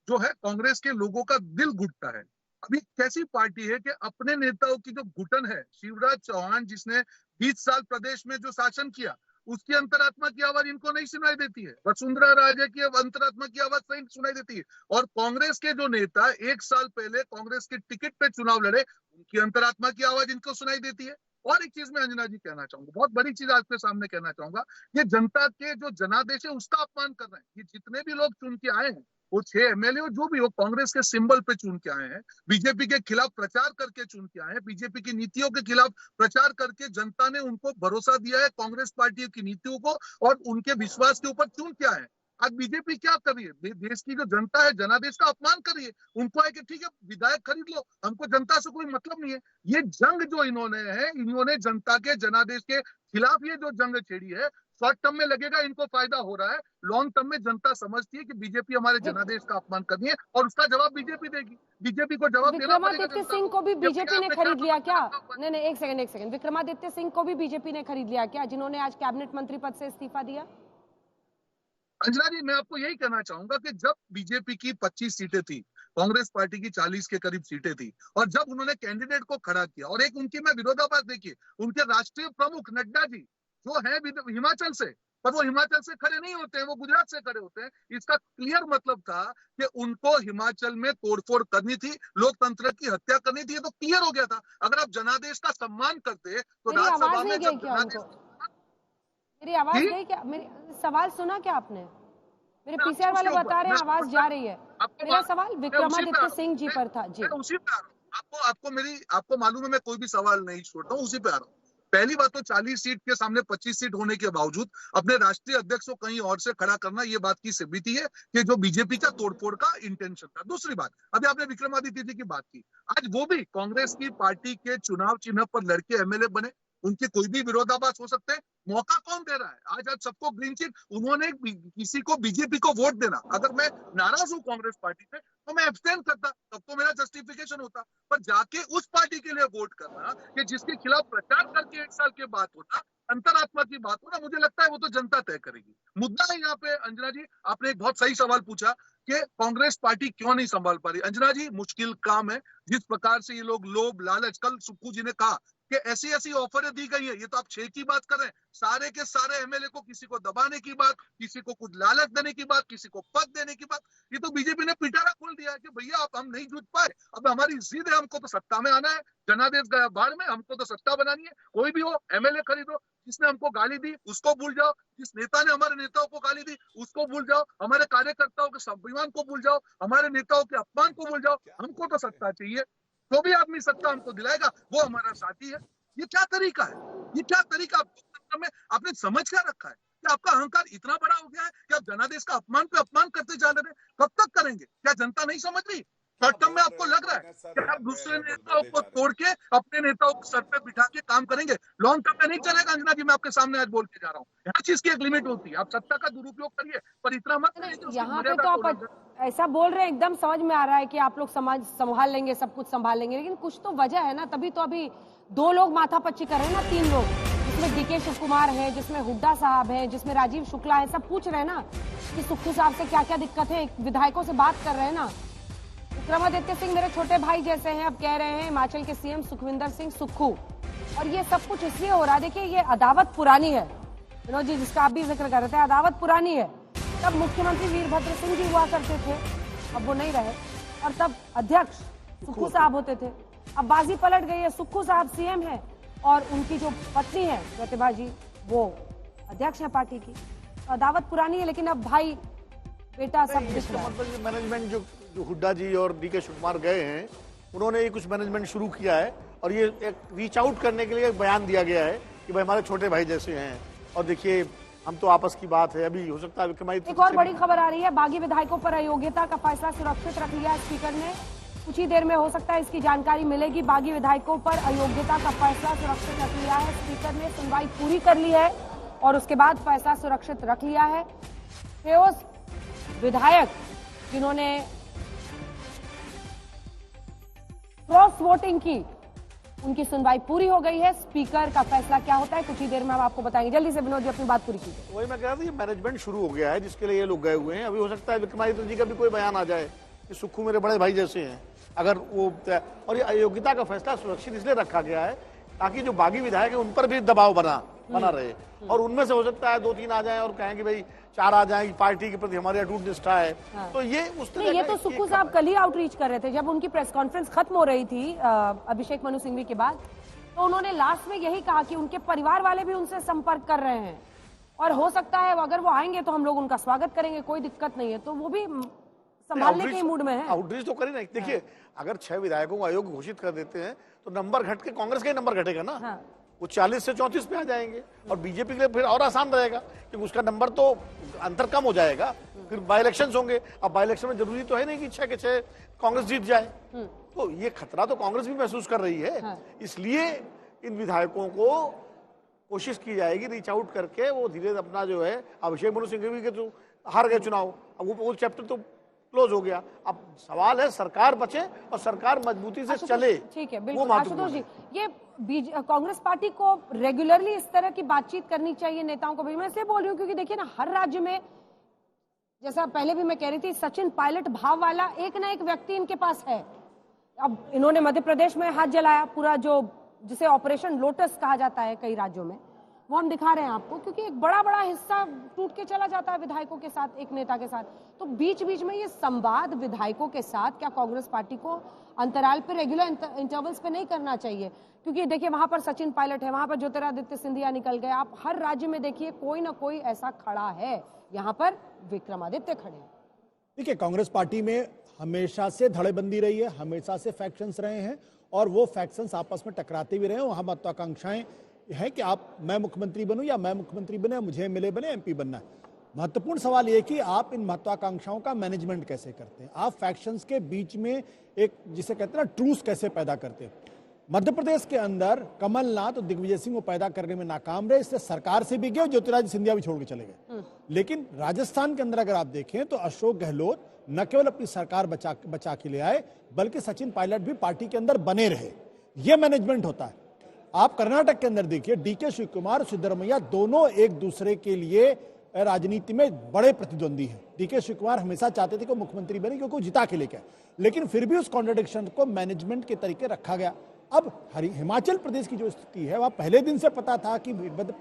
जो है कांग्रेस के लोगों का दिल घुटता है। अभी कैसी पार्टी है कि अपने नेताओं की जो घुटन है, शिवराज चौहान जिसने 20 साल प्रदेश में जो शासन किया, उसकी अंतरात्मा की आवाज इनको नहीं सुनाई देती है। वसुंधरा राजे की अंतरात्मा की आवाज नहीं सुनाई देती है। और कांग्रेस के जो नेता 1 साल पहले कांग्रेस के टिकट पे चुनाव लड़े, उनकी अंतरात्मा की आवाज इनको सुनाई देती है। और एक चीज मैं अंजना जी कहना चाहूंगा, बहुत बड़ी चीज आपके सामने कहना चाहूंगा, ये जनता के जो जनादेश है उसका अपमान कर रहे हैं। ये जितने भी लोग चुन के आए हैं, वो 6 एमएलए जो भी हो कांग्रेस के सिंबल पे चुन के आए हैं, बीजेपी के खिलाफ प्रचार करके चुन के आए हैं, बीजेपी की नीतियों के खिलाफ प्रचार करके जनता ने उनको भरोसा दिया है कांग्रेस पार्टी की नीतियों को, और उनके विश्वास के ऊपर चुन के आए हैं। आज बीजेपी क्या कर रही है? देश की जो जनता है जनादेश का अपमान कर रही है। उनको है कि ठीक है विधायक खरीद लो, हमको जनता से कोई मतलब नहीं है। ये जंग जो इन्होंने जनता के जनादेश के खिलाफ ये जो जंग छेड़ी है, शॉर्ट टर्म में लगेगा इनको फायदा हो रहा है, लॉन्ग टर्म में जनता समझती है कि बीजेपी हमारे जनादेश का अपमान कर रही है और उसका जवाब बीजेपी देगी। बीजेपी को जवाब देना पड़ेगा। विक्रमादित्य सिंह को भी बीजेपी ने खरीद लिया क्या? नहीं, एक सेकंड, विक्रमादित्य सिंह को भी बीजेपी ने खरीद लिया क्या, जिन्होंने आज कैबिनेट मंत्री पद से इस्तीफा दिया? अंजना जी, मैं आपको यही कहना चाहूंगा कि जब बीजेपी की 25 सीटें थी, कांग्रेस पार्टी की 40 के करीब सीटें थी, और जब उन्होंने कैंडिडेट को खड़ा किया, और एक उनकी मैं विरोधाभास देखिए, उनके राष्ट्रीय प्रमुख नड्डा जी जो है हिमाचल से, पर वो हिमाचल से खड़े नहीं होते हैं, वो गुजरात से खड़े होते हैं। इसका क्लियर मतलब था कि उनको हिमाचल में तोड़फोड़ करनी थी, लोकतंत्र की हत्या करनी थी। ये तो क्लियर हो गया था। अगर आप जनादेश का सम्मान करते तो राज्यसभा में जब मेरी आवाज गई क्या? मेरी सवाल सुना क्या आपने? मेरे पीसीआर वाले बता रहे हैं आवाज जा रही है। मेरा सवाल विक्रमादित्य सिंह जी पर था। जी, उसी पे आ रहा हूँ। आपको मालूम है मैं कोई भी सवाल नहीं छोड़ता हूँ, उसी पे आ रहा हूँ। पहली बात तो 40 सीट के सामने 25 सीट होने के बावजूद अपने राष्ट्रीय अध्यक्ष को कहीं और से खड़ा करना, ये बात की सिद्धि है कि जो बीजेपी का तोड़फोड़ का इंटेंशन था। दूसरी बात, अभी आपने विक्रमादित्य जी की बात की, आज वो भी कांग्रेस की पार्टी के चुनाव चिन्ह पर लड़के एमएलए बने। उनके कोई भी विरोधाभास हो सकते हैं। मौका कौन दे रहा है? आज सबको ग्रीन चिट। उन्होंने किसी को बीजेपी को वोट देना, अगर मैं नाराज हूं कांग्रेस पार्टी से तो मैं एब्सटेन करता, तब तो मेरा जस्टिफिकेशन होता। पर जाके उस पार्टी के लिए वोट करना कि जिसके खिलाफ प्रचार करके 1 साल के बाद होता, अंतरात्मा की बात हो ना, मुझे लगता है वो तो जनता तय करेगी। मुद्दा है यहाँ पे अंजना जी, आपने एक बहुत सही सवाल पूछा कि कांग्रेस पार्टी क्यों नहीं संभाल पा रही। अंजना जी, मुश्किल काम है। जिस प्रकार से ये लोग लोभ लालच, कल सुक्खू जी ने कहा कि ऐसी ऐसी ऑफरें दी गई है, ये तो आप 6 की बात कर रहे हैं, सारे के सारे एमएलए को किसी को दबाने की बात, किसी को कुछ लालच देने की बात, किसी को पद देने की बात। ये तो बीजेपी ने पिटारा खोल दिया है कि भैया आप हम नहीं जुट पाए, अब हमारी जिद है, हमको तो सत्ता में आना है, जनादेश गया बाढ़ में, हमको तो सत्ता बनानी है। कोई भी हो, एमएलए खरीदो, जिसने हमको गाली दी उसको भूल जाओ, जिस नेता ने हमारे नेताओं को गाली दी उसको भूल जाओ, हमारे कार्यकर्ताओं के स्वाभिमान को भूल जाओ, हमारे नेताओं के अपमान को भूल जाओ, हमको तो सत्ता चाहिए। जो भी आदमी सत्ता हमको दिलाएगा वो हमारा साथी है। ये क्या तरीका है? ये क्या तरीका में आपने समझ क्या रखा है कि आपका अहंकार इतना बड़ा हो गया है कि आप जनादेश का अपमान पे अपमान करते जा रहे हैं? कब तक करेंगे? क्या जनता नहीं समझ रही? शॉर्ट टर्म में आपको लग रहा है कि आप दूसरे नेताओं को तोड़ के अपने नेताओं को सर पे बिठा के काम करेंगे। लॉन्ग टर्म में नहीं चलेगा अंजना जी, मैं आपके सामने आज बोल के जा रहा हूँ। हर चीज की एक लिमिट होती है। आप सत्ता का दुरुपयोग करिए पर इतना मत करिए। यहाँ पे तो आप ऐसा बोल रहे हैं, एकदम समझ में आ रहा है कि आप लोग समाज संभाल लेंगे, सब कुछ संभाल लेंगे, लेकिन कुछ तो वजह है ना। तभी तो अभी 2 लोग माथापच्ची कर रहे हैं ना, 3 लोग, जिसमें डीके शिव कुमार है, जिसमें हुड्डा साहब है, जिसमें राजीव शुक्ला है। सब पूछ रहे हैं ना कि सुक्खू साहब से क्या क्या दिक्कत है, विधायकों से बात कर रहे हैं ना। विक्रमादित्य सिंह मेरे छोटे भाई जैसे हैं, अब कह रहे हैं हिमाचल के सीएम सुखविंदर सिंह सुक्खू, और ये सब कुछ इसलिए हो रहा है। देखिए ये अदावत पुरानी है विनोद जी, जिसका आप भी जिक्र कर रहे थे, अदावत पुरानी है। तब मुख्यमंत्री वीरभद्र सिंह जी हुआ करते थे, अब वो नहीं रहे, और तब अध्यक्ष सुक्खू साहब होते थे। अब बाजी पलट गई है, सुक्खू साहब सीएम है और उनकी जो पत्नी है प्रतिभा जी वो अध्यक्ष है पार्टी की। तो अदावत पुरानी है, लेकिन अब भाई बेटा सब दिख रहा है। मैनेजमेंट जो हुड्डा जी और डीके शिव कुमार गए हैं, उन्होंने ये कुछ मैनेजमेंट शुरू किया है और ये एक रीच आउट करने के लिए एक बयान दिया गया है कि भाई हमारे छोटे भाई जैसे हैं और देखिए हम तो आपस की बात है। अभी हो सकता है विक्रमादित्य। एक और बड़ी खबर आ रही है, बागी विधायकों पर अयोग्यता का फैसला सुरक्षित रख लिया स्पीकर ने। कुछ ही देर में हो सकता है इसकी जानकारी मिलेगी। बागी विधायकों पर अयोग्यता का फैसला सुरक्षित रख लिया है स्पीकर ने, सुनवाई पूरी कर ली है और उसके बाद फैसला सुरक्षित रख लिया है। फेयोज विधायक जिन्होंने क्रॉस वोटिंग की, उनकी सुनवाई पूरी हो गई है। स्पीकर का फैसला क्या होता है कुछ ही देर में हम आपको बताएंगे। जल्दी से विनोद जी अपनी बात पूरी कीजिए। वही मैं कह रहा था, ये मैनेजमेंट शुरू हो गया है जिसके लिए ये लोग गए हुए हैं। अभी हो सकता है विक्रमादित्य जी का भी कोई बयान आ जाए कि सुक्खू मेरे बड़े भाई जैसे हैं, अगर वो, और ये अयोग्यता का फैसला सुरक्षित इसलिए रखा गया है ताकि जो बागी विधायक है उन पर भी दबाव बना रहे, और उनमें से हो सकता है 2-3 आ जाएं और कहें कि भाई 4 आ जाएं, पार्टी के प्रति हमारी अटूट निष्ठा है। हाँ। तो ये उस तरह ये तो सुक्खू साहब कल ही आउटरीच कर रहे थे जब उनकी प्रेस कॉन्फ्रेंस खत्म हो रही थी अभिषेक मनु सिंघवी के बाद, तो उन्होंने लास्ट में यही कहा कि उनके परिवार वाले भी उनसे संपर्क कर रहे हैं और हो सकता है अगर वो आएंगे तो हम लोग उनका स्वागत करेंगे, कोई दिक्कत नहीं है। तो वो भी संभालने के मूड में है। आउटरीच तो करी नहीं। देखिए, अगर 6 विधायकों को अयोग्य घोषित कर देते हैं तो नंबर घट के कांग्रेस का ही नंबर घटेगा ना। हाँ। वो 40 से 34 पे आ जाएंगे और बीजेपी के लिए फिर और आसान रहेगा क्योंकि उसका नंबर तो अंतर कम हो जाएगा। फिर बाई इलेक्शन होंगे। अब बाई इलेक्शन में जरूरी तो है नहीं कि 6 के 6 कांग्रेस जीत जाए। तो ये खतरा तो कांग्रेस भी महसूस कर रही है। हाँ। इसलिए इन विधायकों को कोशिश की जाएगी रीच आउट करके वो धीरे अपना जो है, अभिषेक मनु सिंघवी के तो हार गए चुनाव, अब वो चैप्टर तो क्लोज हो गया। अब सवाल है सरकार बचे और सरकार मजबूती से चले। ठीक है, बिल्कुल आशुतोष जी, ये कांग्रेस पार्टी को रेगुलरली इस तरह की बातचीत करनी चाहिए नेताओं को भी। मैं इसलिए बोल रही हूँ क्योंकि देखिए ना, हर राज्य में, जैसा पहले भी मैं कह रही थी, सचिन पायलट भाव वाला एक ना एक व्यक्ति इनके पास है। अब इन्होंने मध्य प्रदेश में हाथ जलाया, पूरा जो जिसे ऑपरेशन लोटस कहा जाता है कई राज्यों में, वो हम दिखा रहे हैं आपको, क्योंकि एक बड़ा बड़ा हिस्सा टूट के चला जाता है विधायकों के साथ, एक नेता के साथ। तो बीच बीच में ये संवाद विधायकों के साथ क्या कांग्रेस पार्टी को अंतराल पे, रेगुलर इंटरवल्स पे नहीं करना चाहिए? क्योंकि देखिए वहां पर सचिन पायलट है, वहां पर ज्योतिरादित्य सिंधिया निकल गए, आप हर राज्य में देखिए कोई ना कोई ऐसा खड़ा है। यहाँ पर विक्रमादित्य खड़े हैं। देखिए, कांग्रेस पार्टी में हमेशा से धड़ेबंदी रही है, हमेशा से फैक्शंस रहे हैं और वो फैक्शंस आपस में टकराते भी रहे हैं। वहाँ महत्वाकांक्षाएं है कि आप, मैं मुख्यमंत्री बनूं या मैं मुख्यमंत्री बने, मुझे एमएलए बने, एमपी बनना है। महत्वपूर्ण सवाल ये कि आप इन महत्वाकांक्षाओं का मैनेजमेंट कैसे करते हैं, आप फैक्शंस के बीच में एक, जिसे कहते हैं ना, ट्रूस कैसे पैदा करते हैं। मध्य प्रदेश के अंदर कमलनाथ और दिग्विजय सिंह को पैदा करने में नाकाम रहे, इससे सरकार से भी गए और ज्योतिरादित्य सिंधिया भी छोड़ के चले गए। लेकिन राजस्थान के अंदर अगर आप देखें तो अशोक गहलोत न केवल अपनी सरकार बचा के ले आए, बल्कि सचिन पायलट भी पार्टी के अंदर बने रहे। यह मैनेजमेंट होता है। आप कर्नाटक के अंदर देखिए, डीके शिवकुमार और सिद्धरमैया दोनों एक दूसरे के लिए राजनीति में बड़े प्रतिद्वंदी हैं। डीके शिवकुमार हमेशा चाहते थे कि मुख्यमंत्री बने क्योंकि वो जिता के लेके, लेकिन फिर भी उस कॉन्ट्रडिक्शन को मैनेजमेंट के तरीके रखा गया। अब हिमाचल प्रदेश की जो स्थिति है, वह पहले दिन से पता था कि वीरभद्र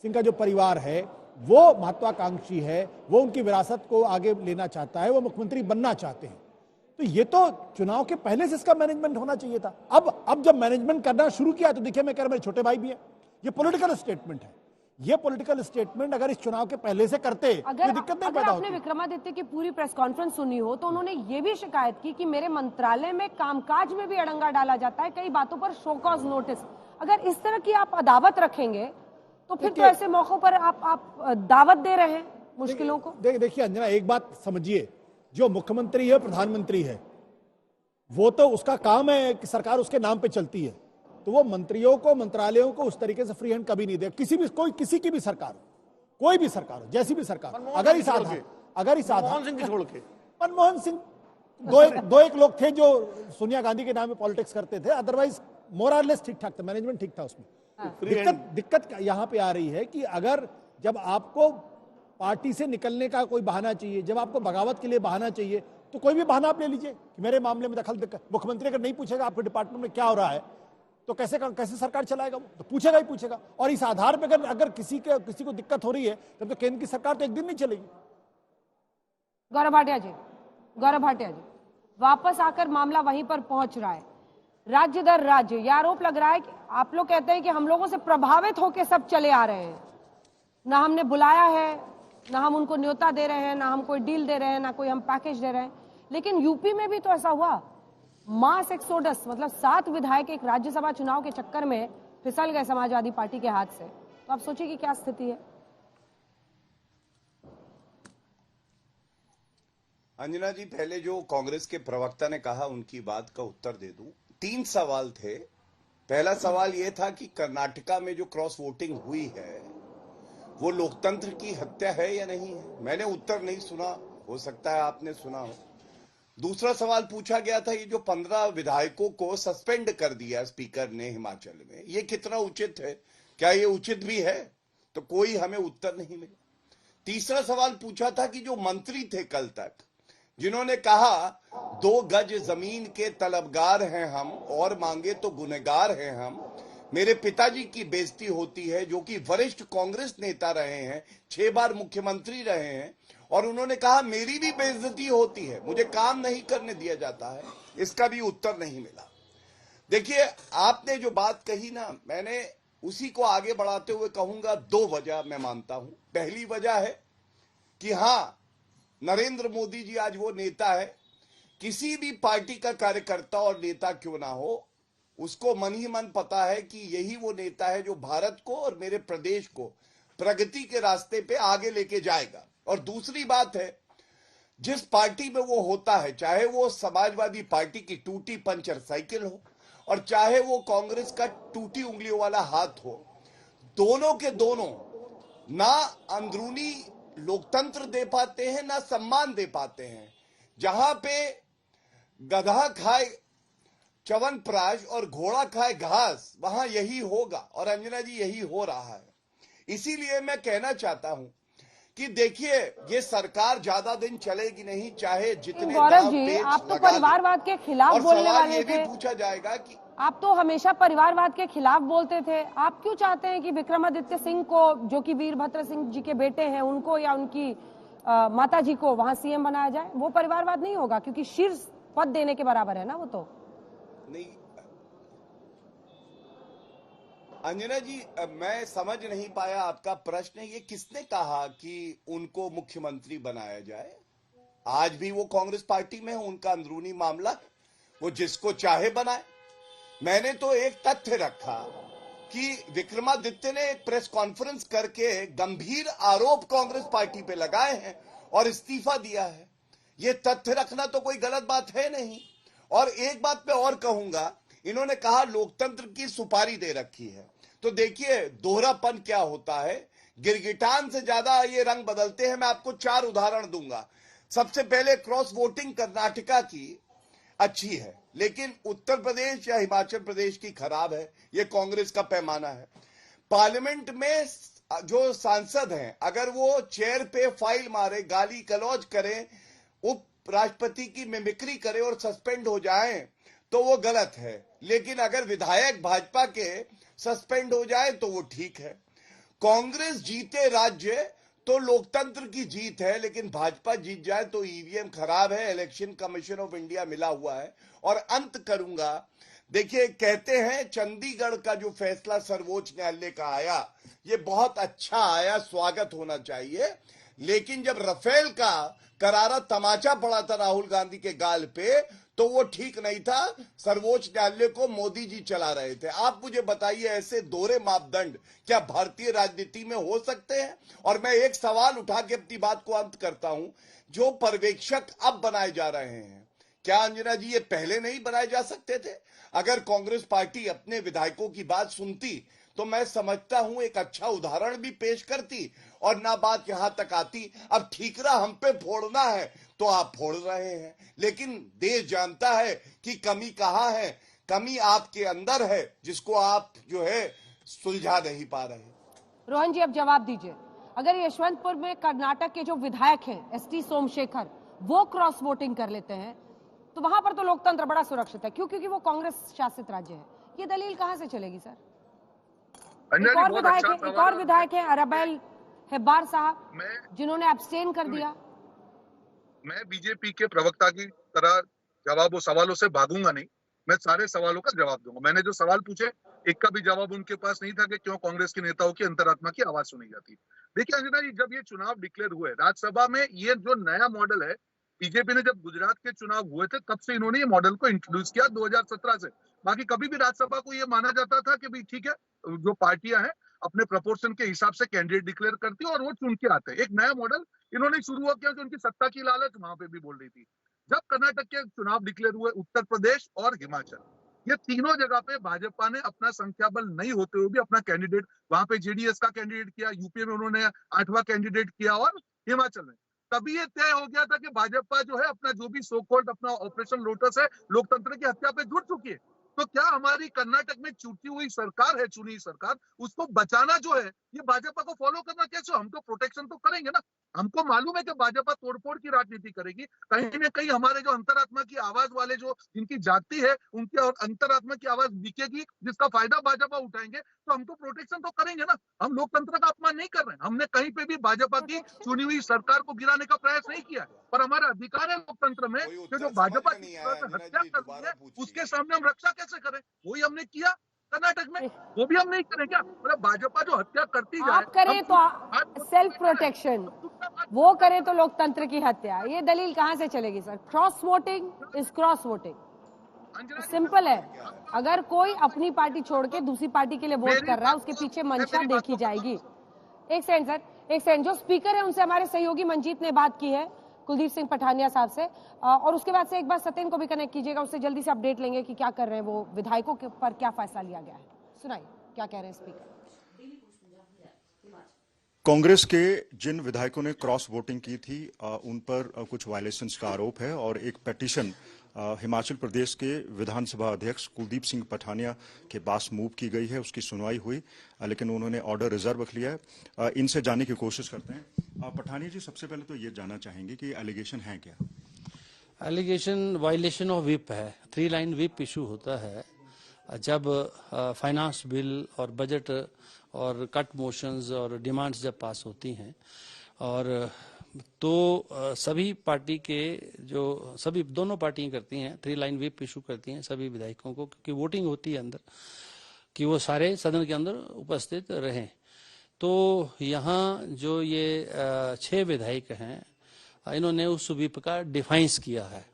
सिंह का जो परिवार है वो महत्वाकांक्षी है, वो उनकी विरासत को आगे लेना चाहता है, वो मुख्यमंत्री बनना चाहते हैं। तो ये तो चुनाव के पहले से इसका मैनेजमेंट होना चाहिए था। अब जब मैनेजमेंट करना शुरू किया तो देखिए, मैं कह रहा, मेरे छोटे भाई भी हैं, ये पॉलिटिकल स्टेटमेंट है। ये पॉलिटिकल स्टेटमेंट अगर इस चुनाव के पहले से करते तो दिक्कत नहीं पैदा होती। आपने विक्रमादित्य की पूरी प्रेस कॉन्फ्रेंस सुनी हो तो उन्होंने ये भी शिकायत की कि मेरे मंत्रालय में कामकाज में भी अड़ंगा डाला जाता है, कई बातों पर शो कॉज नोटिस। अगर इस तरह की आप अदावत रखेंगे तो फिर तो ऐसे मौकों पर आप दावत दे रहे हैं मुश्किलों को। देखिए अंजना, एक बात समझिए, जो मुख्यमंत्री है, प्रधानमंत्री है, वो तो उसका काम है कि सरकार उसके नाम पे चलती है, तो वो मंत्रियों को, मंत्रालयों को उस तरीके से फ्री हैंड कभी नहीं दे। किसी की भी सरकार हो, कोई भी सरकार हो, जैसी भी सरकार हो, अगर इस मनमोहन सिंह छोड़ के, मनमोहन सिंह दो एक लोग थे जो सोनिया गांधी के नाम पे पॉलिटिक्स करते थे, अदरवाइज मोरलेस ठीक ठाक था, मैनेजमेंट ठीक था उसमें। दिक्कत यहाँ पे आ रही है कि अगर जब आपको पार्टी से निकलने का कोई बहाना चाहिए, जब आपको बगावत के लिए बहाना चाहिए, तो कोई भी बहाना आप ले लीजिए कि मेरे मामले में दखल। मुख्यमंत्री अगर नहीं पूछेगा आपके डिपार्टमेंट में क्या हो रहा है तो कैसे सरकार चलाएगा? वो तो पूछेगा ही पूछेगा। और इस आधार पर अगर किसी को दिक्कत हो रही है तब तो केंद्र की सरकार तो एक दिन नहीं चलेगी। गौरव भाटिया जी वापस आकर मामला वहीं पर पहुंच रहा है, राज्य दर राज्य। यह आरोप लग रहा है कि आप लोग कहते हैं कि हम लोगों से प्रभावित होकर सब चले आ रहे हैं, ना हमने बुलाया है, ना हम उनको न्योता दे रहे हैं, ना हम कोई डील दे रहे हैं, ना कोई हम पैकेज दे रहे हैं। लेकिन यूपी में भी तो ऐसा हुआ, मास एक्सोडस, मतलब 7 विधायक एक राज्यसभा चुनाव के चक्कर में फिसल गए समाजवादी पार्टी के हाथ से। तो आप सोचिए कि क्या स्थिति है। अंजना जी, पहले जो कांग्रेस के प्रवक्ता ने कहा उनकी बात का उत्तर दे दूं। 3 सवाल थे। पहला सवाल यह था कि कर्नाटका में जो क्रॉस वोटिंग हुई है वो लोकतंत्र की हत्या है या नहीं है। मैंने उत्तर नहीं सुना, हो सकता है आपने सुना हो। दूसरा सवाल पूछा गया था, ये जो 15 विधायकों को सस्पेंड कर दिया स्पीकर ने हिमाचल में, ये कितना उचित है, क्या ये उचित भी है? तो कोई हमें उत्तर नहीं मिला। तीसरा सवाल पूछा था कि जो मंत्री थे कल तक, जिन्होंने कहा 2 गज जमीन के तलबगार हैं हम और मांगे तो गुनहगार हैं हम, मेरे पिताजी की बेइज्जती होती है जो कि वरिष्ठ कांग्रेस नेता रहे हैं, 6 बार मुख्यमंत्री रहे हैं, और उन्होंने कहा मेरी भी बेइज्जती होती है, मुझे काम नहीं करने दिया जाता है, इसका भी उत्तर नहीं मिला। देखिए, आपने जो बात कही ना, मैंने उसी को आगे बढ़ाते हुए कहूंगा 2 वजह मैं मानता हूं। पहली वजह है कि हां, नरेंद्र मोदी जी आज वो नेता है, किसी भी पार्टी का कार्यकर्ता और नेता क्यों ना हो, उसको मन ही मन पता है कि यही वो नेता है जो भारत को और मेरे प्रदेश को प्रगति के रास्ते पे आगे लेके जाएगा। और दूसरी बात है, जिस पार्टी में वो होता है, चाहे वो समाजवादी पार्टी की टूटी पंचर साइकिल हो और चाहे वो कांग्रेस का टूटी उंगलियों वाला हाथ हो, दोनों के दोनों ना अंदरूनी लोकतंत्र दे पाते हैं ना सम्मान दे पाते हैं। जहां पे गधा खाए च्यवनप्राश और घोड़ा खाए घास, वहां यही होगा, और अंजना जी यही हो रहा है। इसीलिए मैं कहना चाहता हूं कि देखिए, ये सरकार ज्यादा दिन चलेगी नहीं, चाहे जितने गौरव जी, आप तो परिवारवाद के खिलाफ बोलने वाले थे। पूछा जाएगा कि आप तो हमेशा परिवारवाद के खिलाफ बोलते थे, आप क्यों चाहते हैं कि विक्रमादित्य सिंह को, जो कि वीरभद्र सिंह जी के बेटे हैं, उनको या उनकी माता जी को वहां सीएम बनाया जाए? वो परिवारवाद नहीं होगा, क्योंकि शीर्ष पद देने के बराबर है ना वो तो। नहीं अंजना जी, मैं समझ नहीं पाया आपका प्रश्न। ये किसने कहा कि उनको मुख्यमंत्री बनाया जाए? आज भी वो कांग्रेस पार्टी में है, उनका अंदरूनी मामला है, वो जिसको चाहे बनाए। मैंने तो एक तथ्य रखा कि विक्रमादित्य ने एक प्रेस कॉन्फ्रेंस करके गंभीर आरोप कांग्रेस पार्टी पे लगाए हैं और इस्तीफा दिया है। ये तथ्य रखना तो कोई गलत बात है नहीं। और एक बात मैं और कहूंगा, इन्होंने कहा लोकतंत्र की सुपारी दे रखी है, तो देखिए दोहरापन क्या होता है, गिरगिटान से ज्यादा ये रंग बदलते हैं। मैं आपको 4 उदाहरण दूंगा। सबसे पहले, क्रॉस वोटिंग कर्नाटका की अच्छी है, लेकिन उत्तर प्रदेश या हिमाचल प्रदेश की खराब है, ये कांग्रेस का पैमाना है। पार्लियामेंट में जो सांसद हैं, अगर वो चेयर पे फाइल मारे, गाली गलौज करें, उप राष्ट्रपति की मिमिक्री करे और सस्पेंड हो जाएं, तो वो गलत है। लेकिन अगर विधायक भाजपा के सस्पेंड हो जाए तो वो ठीक है। कांग्रेस जीते राज्य तो लोकतंत्र की जीत है, लेकिन भाजपा जीत जाए तो ईवीएम खराब है, इलेक्शन कमीशन ऑफ इंडिया मिला हुआ है। और अंत करूंगा, देखिए, कहते हैं चंडीगढ़ का जो फैसला सर्वोच्च न्यायालय का आया, ये बहुत अच्छा आया, स्वागत होना चाहिए। लेकिन जब राफेल का करारा तमाचा पड़ा था राहुल गांधी के गाल पे, तो वो ठीक नहीं था। सर्वोच्च न्यायालय को मोदी जी चला रहे थे। आप मुझे बताइए, ऐसे दोहरे मापदंड क्या भारतीय राजनीति में हो सकते हैं? और मैं एक सवाल उठा के अपनी बात को अंत करता हूं, जो पर्यवेक्षक अब बनाए जा रहे हैं, क्या अंजना जी ये पहले नहीं बनाए जा सकते थे? अगर कांग्रेस पार्टी अपने विधायकों की बात सुनती तो मैं समझता हूं एक अच्छा उदाहरण भी पेश करती और ना बात यहां तक आती। अब ठीकरा हम पे फोड़ना है तो आप फोड़ रहे हैं, लेकिन देश जानता है कि कमी कहां है। कमी आपके अंदर है, जिसको आप जो है सुलझा नहीं पा रहे। रोहन जी, अब जवाब दीजिए, अगर यशवंतपुर में कर्नाटक के जो विधायक हैं एसटी सोमशेखर, वो क्रॉस वोटिंग कर लेते हैं, तो वहां पर तो लोकतंत्र बड़ा सुरक्षित है। क्यों? क्योंकि वो कांग्रेस शासित राज्य है। ये दलील कहां से चलेगी सर? एक और विधायक है अरबैल हेब्बार साहब, जिन्होंने एब्सटेन कर दिया। मैं बीजेपी के प्रवक्ता की तरह सवालों से भागूंगा नहीं, मैं सारे सवालों का जवाब दूंगा। मैंने जो सवाल पूछे, एक का भी जवाब उनके पास नहीं था कि क्यों कांग्रेस के नेताओं की अंतरात्मा की आवाज सुनी जाती। देखिए अंजना जी, जब ये चुनाव डिक्लेयर हुए राज्यसभा में, ये जो नया मॉडल है, बीजेपी ने जब गुजरात के चुनाव हुए थे तब से इन्होंने ये मॉडल को इंट्रोड्यूस किया 2017 से। बाकी कभी भी राज्यसभा को ये माना जाता था कि भाई ठीक है, जो पार्टियां हैं अपने प्रपोर्शन के हिसाब से कैंडिडेट डिक्लेयर करती है और वो चुन के आते हैं। एक नया मॉडल इन्होंने शुरू किया कि उनकी सत्ता की लालच वहां पे भी बोल रही थी। जब कर्नाटक के चुनाव डिक्लेयर हुए, उत्तर प्रदेश और हिमाचल, ये तीनों जगह पे भाजपा ने अपना संख्या बल नहीं होते हुए भी अपना कैंडिडेट, वहां पे जेडीएस का कैंडिडेट किया, यूपी में उन्होंने 8वां कैंडिडेट किया और हिमाचल में तभी ये तय हो गया था कि भाजपा जो है अपना जो भी सो कॉल्ड अपना ऑपरेशन लोटस है लोकतंत्र की हत्या पे जुट चुकी है। तो क्या हमारी कर्नाटक में चुनी हुई सरकार है, चुनी सरकार, उसको बचाना जो है ये भाजपा को फॉलो करना कैसे? हम तो प्रोटेक्शन तो करेंगे ना। हमको मालूम है कि भाजपा तोड़फोड़ की राजनीति करेगी, कहीं ना कहीं हमारे जो अंतरात्मा की आवाज वाले जो जिनकी जाति है उनकी और अंतरात्मा की आवाज बिकेगी, जिसका फायदा भाजपा उठाएंगे। तो हम तो प्रोटेक्शन तो करेंगे ना। हम लोकतंत्र का अपमान नहीं कर रहे हैं। हमने कहीं पे भी भाजपा की चुनी हुई सरकार को गिराने का प्रयास नहीं किया है, पर हमारा अधिकार है लोकतंत्र में कि जो भाजपा की हत्या कर रही है उसके सामने हम रक्षा कैसे करें। वही हमने किया कर्नाटक में, वो भी हम नहीं करें क्या? मतलब भाजपा जो हत्या करती जाए, आप करें तो सेल्फ प्रोटेक्शन, वो करें तो लोकतंत्र की हत्या। ये दलील कहां से चलेगी sir? Cross voting is cross voting, simple है। अगर कोई अपनी पार्टी छोड़ के दूसरी पार्टी के लिए वोट कर रहा है, उसके पीछे मंशा देखी जाएगी। एक सेकंड सर, एक सेकंड। जो स्पीकर है उनसे हमारे सहयोगी मंजीत ने बात की है, कुलदीप सिंह पठानिया साहब से, और उसके बाद से एक बार सत्येंद्र को भी कनेक्ट कीजिएगा, उससे जल्दी से अपडेट लेंगे कि क्या कर रहे हैं वो, विधायकों के पर क्या फैसला लिया गया है। सुनाइए क्या कह रहे हैं स्पीकर। कांग्रेस के जिन विधायकों ने क्रॉस वोटिंग की थी उन पर कुछ वायलेशंस का आरोप है और एक पिटीशन हिमाचल प्रदेश के विधानसभा अध्यक्ष कुलदीप सिंह पठानिया के पास मूव की गई है। उसकी सुनवाई हुई, लेकिन उन्होंने ऑर्डर रिजर्व रख लिया है। इनसे जानने की कोशिश करते हैं। पठानिया जी, सबसे पहले तो ये जानना चाहेंगे कि एलिगेशन है क्या? एलिगेशन वायलेशन ऑफ विप है। 3 लाइन विप इशू होता है जब फाइनेंस बिल और बजट और कट मोशंस और डिमांड्स जब पास होती हैं, और तो सभी पार्टी के जो सभी दोनों पार्टियां करती हैं 3 लाइन विप इशू करती हैं सभी विधायकों को, क्योंकि वोटिंग होती है अंदर कि वो सारे सदन के अंदर उपस्थित रहें। तो यहाँ जो ये 6 विधायक हैं, इन्होंने उस विप का डिफाइंस किया है,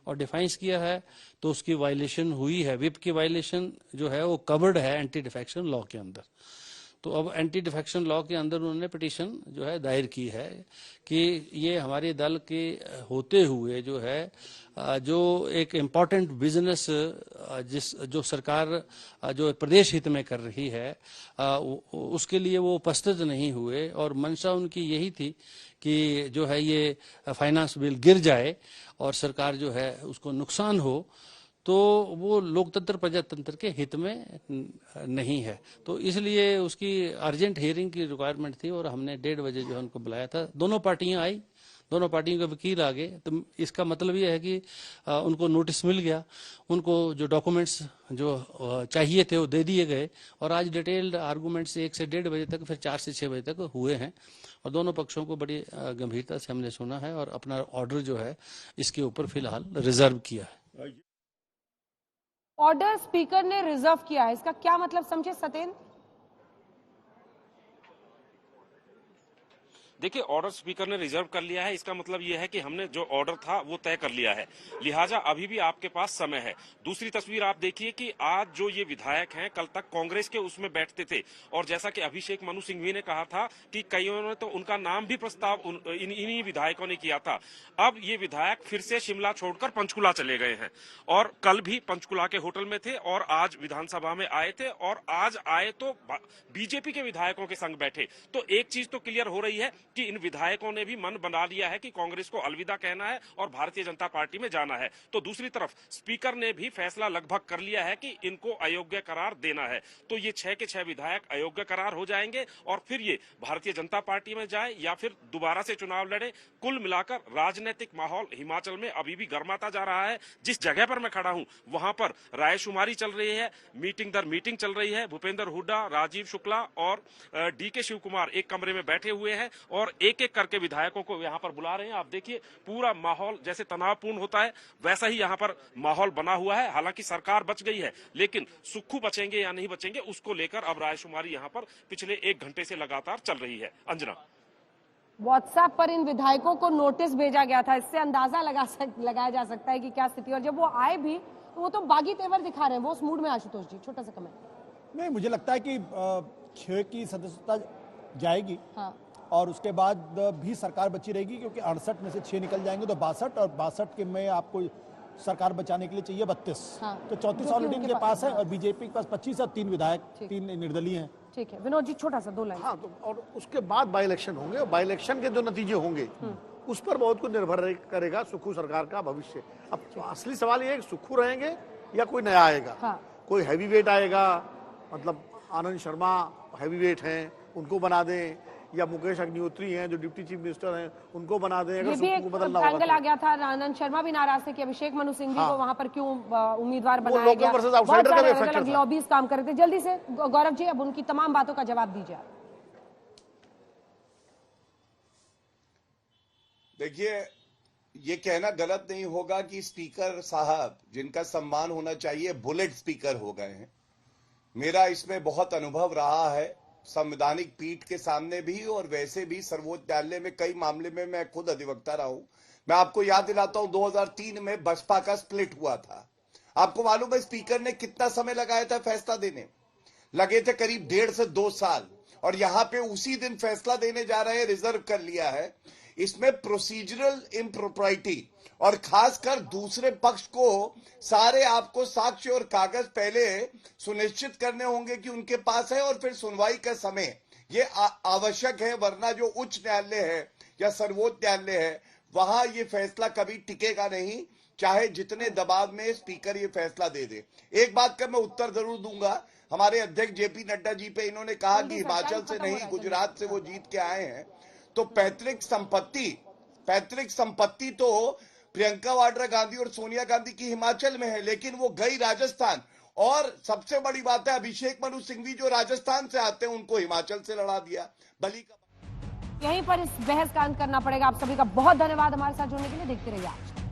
और डिफाइंस किया है तो उसकी वायलेशन हुई है। विप की वायलेशन जो है वो कवर्ड है एंटी डिफेक्शन लॉ के अंदर। तो अब एंटी डिफेक्शन लॉ के अंदर उन्होंने पिटीशन जो है दायर की है कि ये हमारे दल के होते हुए जो है जो एक इम्पॉर्टेंट बिजनेस जो सरकार जो प्रदेश हित में कर रही है उसके लिए वो उपस्थित नहीं हुए, और मंशा उनकी यही थी कि जो है ये फाइनेंस बिल गिर जाए और सरकार जो है उसको नुकसान हो, तो वो लोकतंत्र प्रजातंत्र के हित में नहीं है। तो इसलिए उसकी अर्जेंट हियरिंग की रिक्वायरमेंट थी और हमने 1:30 बजे जो है उनको बुलाया था। दोनों पार्टियां आई, दोनों पार्टियों के वकील आ गए। तो इसका मतलब ये है कि उनको नोटिस मिल गया, उनको जो डॉक्यूमेंट्स जो चाहिए थे वो दे दिए गए, और आज डिटेल्ड आर्गूमेंट्स 1 से 1:30 बजे तक, फिर 4 से 6 बजे तक हुए हैं, और दोनों पक्षों को बड़ी गंभीरता से हमने सुना है और अपना ऑर्डर जो है इसके ऊपर फिलहाल रिजर्व किया है। ऑर्डर स्पीकर ने रिजर्व किया है, इसका क्या मतलब समझे सत्येंद्र? देखिए, ऑर्डर स्पीकर ने रिजर्व कर लिया है, इसका मतलब यह है कि हमने जो ऑर्डर था वो तय कर लिया है, लिहाजा अभी भी आपके पास समय है। दूसरी तस्वीर आप देखिए कि आज जो ये विधायक हैं कल तक कांग्रेस के उसमें बैठते थे, और जैसा कि अभिषेक मनु सिंघवी ने कहा था कि कईयों ने तो उनका नाम भी प्रस्ताव इन्हीं विधायकों ने किया था। अब ये विधायक फिर से शिमला छोड़कर पंचकुला चले गए हैं, और कल भी पंचकुला के होटल में थे और आज विधानसभा में आए थे, और आज आए तो बीजेपी के विधायकों के संग बैठे। तो एक चीज तो क्लियर हो रही है कि इन विधायकों ने भी मन बना लिया है कि कांग्रेस को अलविदा कहना है और भारतीय जनता पार्टी में जाना है। तो दूसरी तरफ स्पीकर ने भी फैसला लगभग कर लिया है कि इनको अयोग्य करार देना है। तो ये 6 के 6 विधायक अयोग्य करार हो जाएंगे और फिर ये भारतीय जनता पार्टी में जाए या फिर दोबारा से चुनाव लड़े। कुल मिलाकर राजनीतिक माहौल हिमाचल में अभी भी गर्माता जा रहा है। जिस जगह पर मैं खड़ा हूं वहां पर रायशुमारी चल रही है, मीटिंग दर मीटिंग चल रही है। भूपेंद्र हुड्डा, राजीव शुक्ला और डीके शिव कुमार एक कमरे में बैठे हुए हैं और एक एक करके विधायकों को यहां पर बुला रहे हैं। आप देखिए पूरा माहौल जैसे तनावपूर्ण होता है वैसा ही यहां पर माहौल बना हुआ है। हालांकि सरकार बच गई है, लेकिन सुक्खू बचेंगे या नहीं बचेंगे उसको लेकर अब रायशुमारी यहां पर पिछले 1 घंटे से लगातार चल रही है। अंजना, व्हाट्सएप पर इन विधायकों को नोटिस भेजा गया था, इससे अंदाजा लगाया जा सकता है कि क्या स्थिति। और जब वो आए भी तो वो तो बागी तेवर दिखा रहे हैं, वो उस मूड में। आशुतोष जी, छोटा सा कमेंट। नहीं, मुझे लगता है कि 6 की सदस्यता जाएगी, हाँ, और उसके बाद भी सरकार बची रहेगी, क्योंकि 68 में से 6 निकल जाएंगे तो 62, और 62 के में आपको सरकार बचाने के लिए चाहिए 32, हाँ, तो 34 ऑलरेडी इनके पास है, और बीजेपी के पास 25 और 3 विधायक, 3 निर्दलीय हैं। ठीक है विनोद जी, छोटा सा 2 लाइन। हाँ, तो और उसके बाद बाई इलेक्शन होंगे, और बाई इलेक्शन के जो नतीजे होंगे उस पर बहुत कुछ निर्भर करेगा सुक्खू सरकार का भविष्य। अब असली सवाल ये है कि सुक्खू रहेंगे या कोई नया आएगा। हाँ। कोई हैवी वेट आएगा, मतलब आनंद शर्मा हैवी वेट हैं, उनको बना दें, या मुकेश अग्निहोत्री हैं जो डिप्टी चीफ मिनिस्टर हैं, उनको बना दें। अगर ये भी सुक्खू को बदलना होगा एंगल आ गया था, आनंद शर्मा भी नाराज थे कि अभिषेक मनु सिंघवी को वहां पर क्यों उम्मीदवार वो बनाया लोकल गया। वर्सेस बहुत आउटसाइडर का सारे भी फैक्टर अलग-अलग था। लॉबीज काम कर रहे थे। जल्दी से गौरव जी अब उनकी तमाम बातों का जवाब दीजिए। देखिए, ये कहना गलत नहीं होगा कि स्पीकर साहब जिनका सम्मान होना चाहिए बुलेट स्पीकर हो गए हैं। मेरा इसमें बहुत अनुभव रहा है, संवैधानिक पीठ के सामने भी और वैसे भी सर्वोच्च न्यायालय में कई मामले में मैं खुद अधिवक्ता रहा हूं। मैं आपको याद दिलाता हूं 2003 में बसपा का स्प्लिट हुआ था। आपको मालूम है स्पीकर ने कितना समय लगाया था फैसला देने? लगे थे करीब 1.5 से 2 साल, और यहां पे उसी दिन फैसला देने जा रहे हैं, रिजर्व कर लिया है। इसमें प्रोसीजरल इम्प्रोप्राइटी और खासकर दूसरे पक्ष को सारे आपको साक्ष्य और कागज पहले सुनिश्चित करने होंगे कि उनके पास है, और फिर सुनवाई का समय ये आवश्यक है, वरना जो उच्च न्यायालय है या सर्वोच्च न्यायालय है वहां ये फैसला कभी टिकेगा नहीं, चाहे जितने दबाव में स्पीकर ये फैसला दे दे। एक बात का मैं उत्तर जरूर दूंगा, हमारे अध्यक्ष जेपी नड्डा जी पे इन्होंने कहा कि हिमाचल से नहीं गुजरात से वो जीत के आए हैं, तो पैतृक संपत्ति तो प्रियंका वाड्रा गांधी और सोनिया गांधी की हिमाचल में है, लेकिन वो गई राजस्थान। और सबसे बड़ी बात है अभिषेक मनु सिंघवी जो राजस्थान से आते हैं उनको हिमाचल से लड़ा दिया। बली का यहीं पर इस बहस का अंत करना पड़ेगा। आप सभी का बहुत धन्यवाद हमारे साथ जुड़ने के लिए। देखते रहिए आज।